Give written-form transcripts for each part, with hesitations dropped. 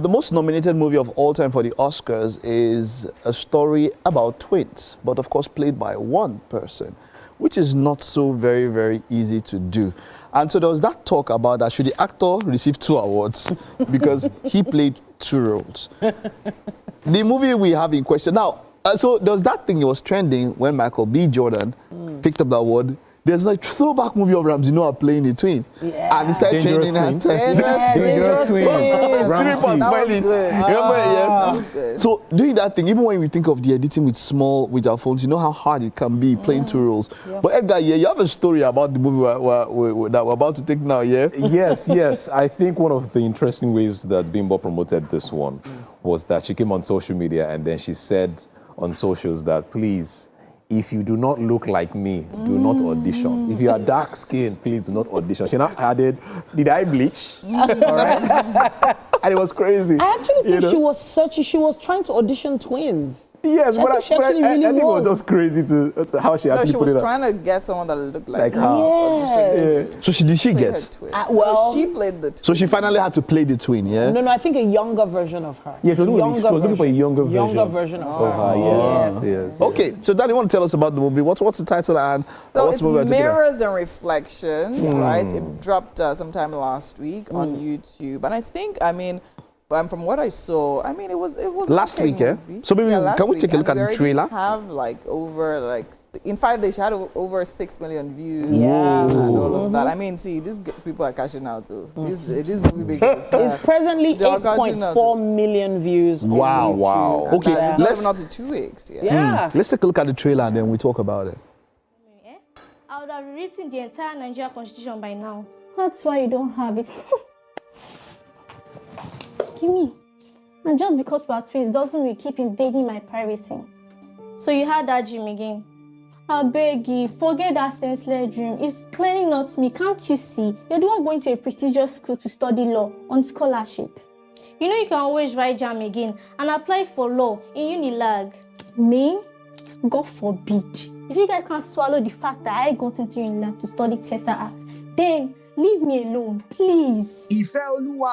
The most nominated movie of all time for the Oscars is a story about twins, but of course played by one person, which is not so very, very easy to do. And so there was that talk about that should the actor receive 2 awards because he played 2 roles. The movie we have in question now, so there was that thing, it was trending when Michael B. Jordan picked up the award. There's like throwback movie of Ramsey Noah playing a twin. Yeah. And he started Dangerous training Twins. Dangerous Twins. Ramsey. That was good. Remember, That was good. So doing that thing, even when we think of the editing with our phones, you know how hard it can be playing 2 roles. Yeah. But Edgar, you have a story about the movie that we're about to take now, yeah? Yes. I think one of the interesting ways that Bimbo promoted this one was that she came on social media and then she said on socials that, please, if you do not look like me, do not audition. If you are dark skinned, please do not audition. She now added, did I bleach? All right. And it was crazy. I actually think she was trying to audition twins. Yes, but I think it was was. just crazy to how she actually she put was it up. trying to get someone that looked like her. Yes. Yeah. So did she Played her get? twin. Well- she played the twin. So she finally had to play the twin, yeah? No, I think a younger version of her. Yes, she was looking for a younger version. Younger version of her. Yes. Okay, so Danny, you want to tell us about the movie? What's the title and So what's it's the movie? Mirrors and Reflections, right? It dropped sometime last week on YouTube. And I think, from what I saw, it was Last okay week, yeah? movie. So maybe last can we week. take a look And at the we trailer? already have in 5 days she had over 6 million views. Yeah. And all of that. These people are cashing out too. This movie big. It's presently They are cashing out 8.4 million views. on Wow. YouTube. Wow. Okay, It's not let's even up to 2 weeks. Yeah. Yeah. let's take a look at the trailer and then we talk about it. I would have written the entire Nigeria constitution by now. That's why you don't have it. Give me. And just because we are twins doesn't mean you keep invading my privacy. So you had that dream again? I beg you, forget that senseless dream. It's clearly not me. Can't you see? You're the one going to a prestigious school to study law on scholarship. You know you can always write JAM again and apply for law in Unilag. Me? God forbid. If you guys can't swallow the fact that I got into Unilag to study theatre arts, then leave me alone, please. Ifeoluwa,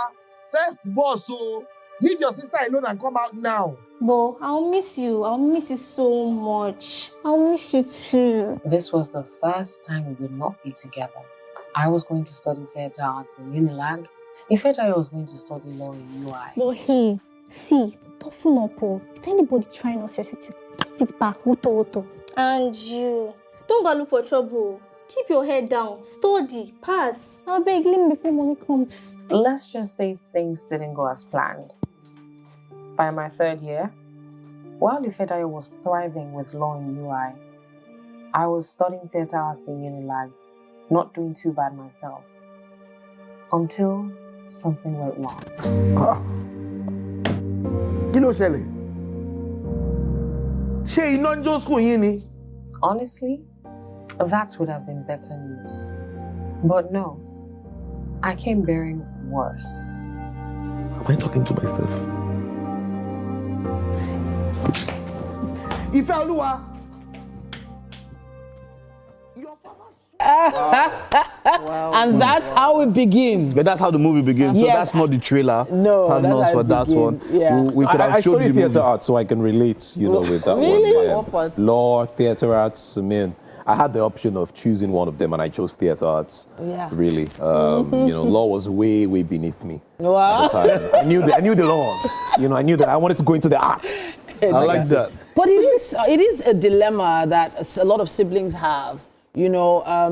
first boss, so leave your sister alone and come out now. Bo, I'll miss you. I'll miss you so much. I'll miss you too. This was the first time we would not be together. I was going to study theatre arts in Unilag. Ifedayo was going to study law in UI. But hey, see, toughen up. If anybody trying to set with you, sit back, woto. And you, don't go look for trouble. Keep your head down. Study. Pass. I'll beg, leave me before money comes. Let's just say things didn't go as planned. By my 3rd year, while Ifedayo was thriving with law in UI, I was studying theatre arts in Unilag, not doing too bad myself. Until something went wrong. Kí ló ṣẹlẹ̀? Ṣé iná ń jó school yín ni? Honestly, that would have been better news. But no, I came bearing worse. Am I talking to myself? Ifeoluwa. Your And that's how it begins. But that's how the movie begins. So Yes. that's not the trailer. No, Pardon that's us how for it that begins. one. Yeah. We could have I showed studied the theatre movie. arts, so I can relate, with that Really? one. Yeah. What part? Law, theatre arts. I had the option of choosing one of them, and I chose theatre arts. Yeah. Really, law was way beneath me. Wow. At the time. I knew the laws. I knew that I wanted to go into the arts. I like that. But it is a dilemma that a lot of siblings have.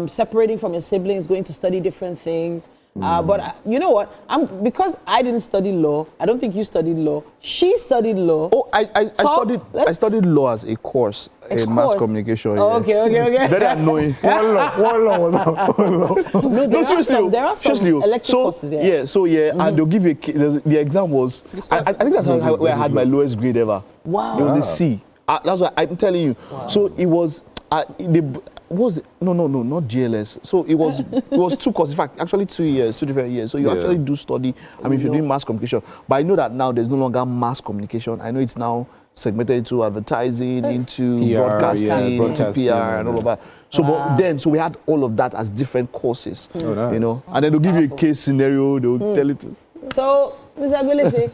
Separating from your siblings, going to study different things. But you know what? Because I didn't study law. I don't think you studied law. She studied law. Oh, I studied law as a course in mass communication. Oh, okay. Very annoying. One law was No, No, seriously. there are some seriously. elective So courses. Yeah. and they'll give you the exam was. I think that's where I had my lowest grade ever. Wow. It was a C. That's why I'm telling you. Wow. So it was. Not GLS. So it was 2 courses. In fact, actually 2 years, 2 different years. So you actually do study. If you're doing mass communication, but I know that now there's no longer mass communication. I know it's now segmented into advertising, into PR, broadcasting, broadcasting, PR, and all of that. So but we had all of that as different courses. Oh, nice. And then they'll give you a case scenario. They'll tell it to. So, Mr. Gwelefe,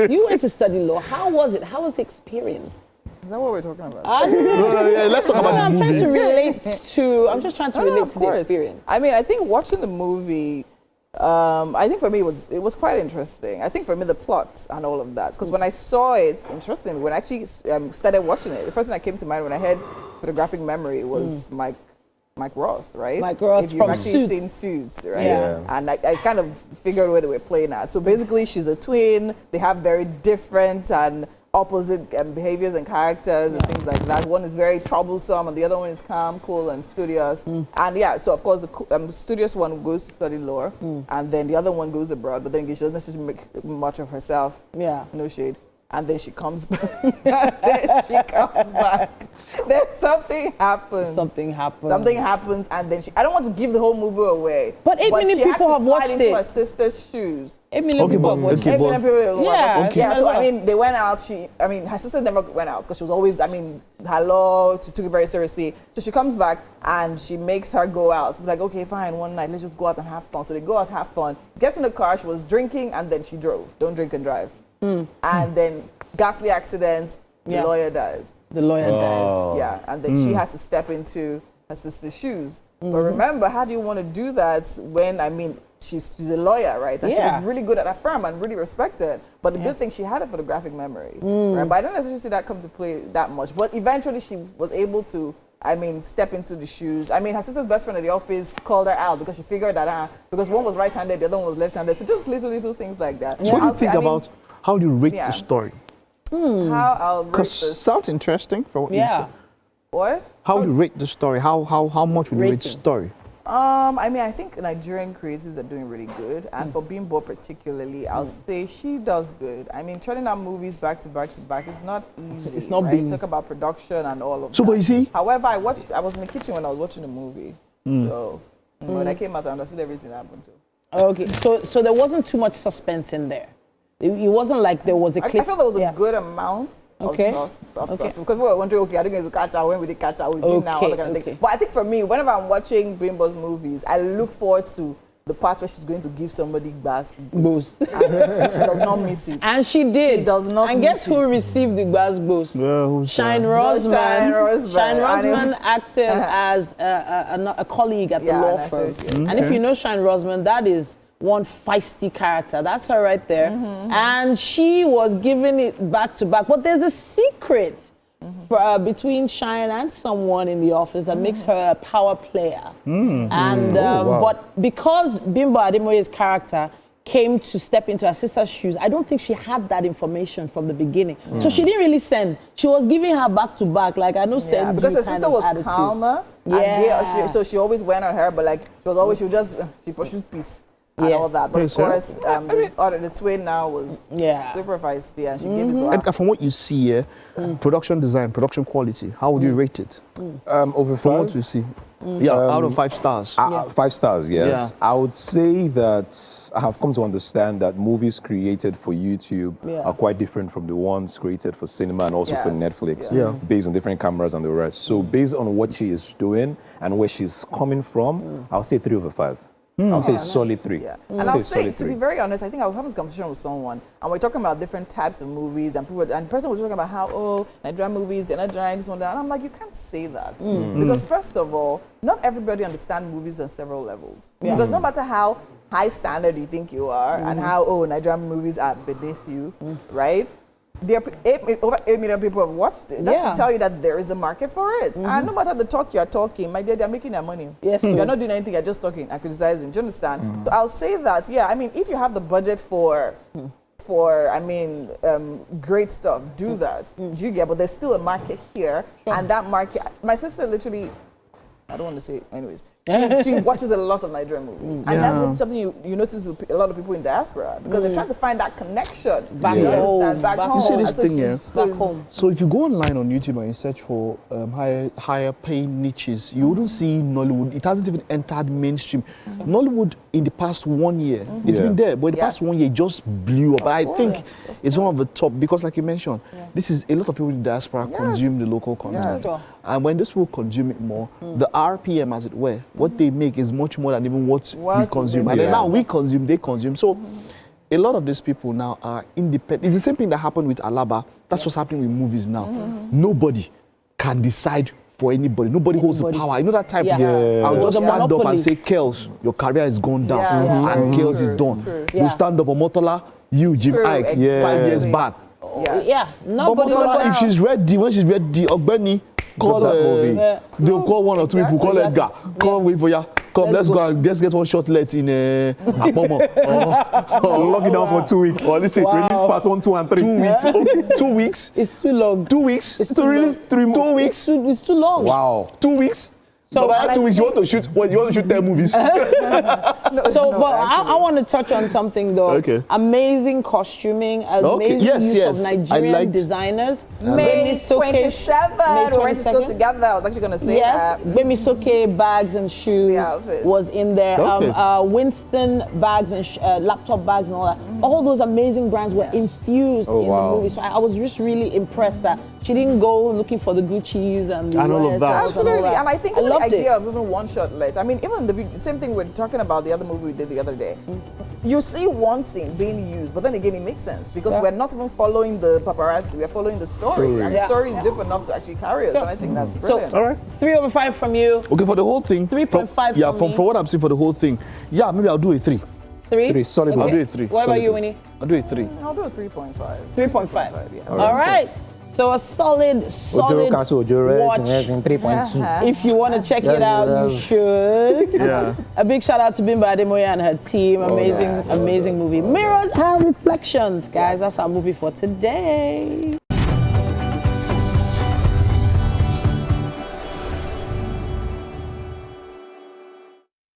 You went to study law. How was it? How was the experience? Is that what we're talking about? Yeah, let's talk about the I'm trying movie. to relate to. I'm just trying to relate of to the course. experience. I mean, I think watching the movie, I think for me it was quite interesting. I think for me the plot and all of that, because when I saw it, interesting. When I actually started watching it, the first thing that came to mind when I heard photographic memory was Mike Ross, right? Mike Ross if you've from actually Suits. seen Suits, right? Yeah. And I kind of figured where they were playing at. So basically, she's a twin. They have very different and opposite behaviors and characters and things like that. One is very troublesome, and the other one is calm, cool, and studious. And yeah, so of course the studious one goes to study law, and then the other one goes abroad. But then she doesn't necessarily make much of herself. Yeah. No shade. And then she comes back. Then something happens. Something happened. Something happens, and then I don't want to give the whole movie away. But 8 million she had people to have slide watched into it. her sister's shoes. 8 million Okay, people but- have watched okay, it. 8 million people were Yeah, watching. Yeah, okay. so I mean, they went out. Her sister never went out because she was always, her law, she took it very seriously. So she comes back and she makes her go out. So like, okay, fine, one night, let's just go out and have fun. So they go out, have fun. Gets in the car, she was drinking, and then she drove. Don't drink and drive. And then ghastly accident, the Yeah. lawyer dies. The lawyer dies. Yeah, and then she has to step into her sister's shoes. But remember, how do you want to do that when, she's a lawyer, right? And she Yeah. was really good at her firm and really respected. But the good thing, she had a photographic memory, right? But I don't necessarily see that come to play that much. But eventually, she was able to, step into the shoes. Her sister's best friend at the office called her out because she figured that because one was right-handed, the other one was left-handed. So just little things like that. So what do you think about how do you rate Yeah. the story? how I'll rate Because this? sounds interesting from what you Yeah. said. What? How do you rate the story? How much would you rate the Rating. story? I think Nigerian creatives are doing really good, and for Bimbo particularly, I'll say she does good. Turning out movies back to back to back is not easy. It's not right? beans. Talk about production and all of So, that. but you see, However, I was in the kitchen when I was watching the movie, so when I came out, I understood everything that happened to. Okay, so there wasn't too much suspense in there. It wasn't like there was a I clip. felt there was a Yeah. good amount Okay. of Okay. stuff because we were wondering, okay, are they going to catch her? When will they catch her? Who is it now? All that kind of Okay. thing. But I think for me, whenever I'm watching Bimbo's movies, I look forward to the part where she's going to give somebody bass Boost. and she does not miss it. And she did. She does not And guess miss who it. received the Gbaz boost? who's Shine that? Rosman. Shine Rosman. Shine Rosman And acted as a colleague at the Yeah, law an firm. associate. And if you know Shine Rosman, that is one feisty character. That's her right there. And she was giving it back to back. But there's a secret between Shine and someone in the office that makes her a power player. And wow. but because Bimbo Ademoye's character came to step into her sister's shoes, I don't think she had that information from the beginning. So she didn't really send. She was giving her back to back, like I know Yeah, send because you her kind sister of was attitude. calmer. Yeah. So she always went on her, but she pursued peace and Yes. all that. But of Yes, sir. course, the twin now was Yeah. super feisty, and she gave it to her. And from what you see here, production design, production quality, how would you rate it? Over From what 5. you see? Yeah, out of 5 stars. 5 stars, yes. Yeah. I would say that I have come to understand that movies created for YouTube Yeah. are quite different from the ones created for cinema and also for Yes. Netflix, Yeah. based on different cameras and the rest. So based on what she is doing and where she's coming from, I'll say 3 over 5. I'll say solid 3. Yeah. I'll And I'll say say, to be very honest, I think I was having this conversation with someone, and we're talking about different types of movies, and the person was talking about how, Nigerian movies, they're not Nigerian, this one, that. And I'm like, you can't say that. Because first of all, not everybody understands movies on several levels. Yeah. Because no matter how high standard you think you are, and how, Nigerian movies are beneath you, right? Over 8 million people have watched it. That's Yeah. to tell you that there is a market for it. And no matter the talk you're talking, my dear, they're making their money. Yes, You're sir. not doing anything, you're just talking and criticizing. Do you understand? So I'll say that, if you have the budget for great stuff, do that. Do you get? But there's still a market here. And that market, my sister literally, I don't want to say it anyways. She watches a lot of Nigerian movies. And that's what, something you notice with a lot of people in diaspora, because they're trying to find that connection. Back Do you home. understand? Back Back home. You see this And so thing here? she's- so Back home. So if you go online on YouTube and you search for higher paying niches, you wouldn't see Nollywood. It hasn't even entered mainstream. Nollywood in the past 1 year, it's Yeah. been there, but in the Yes. past 1 year, it just blew up. I think course, it's one of the top, because like you mentioned, this is a lot of people in diaspora consume the local content. Yes. Sure. And when those people consume it more, the RPM, as it were, what they make is much more than even what we What consume. we And then make. now we consume, they consume. So a lot of these people now are independent. It's the same thing that happened with Alaba. That's what's happening with movies now. Nobody can decide for anybody. Nobody holds the power. You know that type? I'll just stand up and say, Kels, your career is gone down. And Kels is done. You stand up, Omotola, you, Jim Ike, 5 years back. Nobody. If she's ready, when she's ready, Ogbeni, call they'll call one or two people, call Edgar, come wait for ya. Come, let's go and let's get one shot let in Apomo. Lock it down for 2 weeks. Or listen, release part 1, 2, and 3. 2 weeks. Okay, 2 weeks. It's too long. 2 weeks. It's to release 3 more. 2 weeks. It's too long. Wow. 2 weeks. So but by 2 weeks, you want to shoot. What, you want to shoot 10 movies? But I want to touch on something though. Okay. Amazing costuming, amazing use of Nigerian designers. May 27. We went to school together. I was actually going to say that. Bemisoke bags and shoes was in there. Winston bags and laptop bags and all that. All those amazing brands were infused in the movie. So I was just really impressed that she didn't go looking for the Gucci's and all of that. Absolutely. And I think the idea of even one shot let. I mean, even the same thing we're talking about the other movie we did the other day. You see one scene being used, but then again it makes sense because we're not even following the paparazzi, we're following the story. And the story is deep enough to actually carry us. And I think that's brilliant. So, all right. 3 over 5 from you. Okay, for the whole thing. 3.5 Yeah, from what I'm seeing for the whole thing. Yeah, maybe I'll do a 3. 3, solid. I'll do a 3. What about you, Winnie? I'll do a 3. I'll do a 3.5. 3.5. All right. So a solid watch. 3.2. If you want to check it out, you should. A big shout out to Bimbo Ademoye and her team. Amazing movie. Mirrors and reflections, guys. That's our movie for today.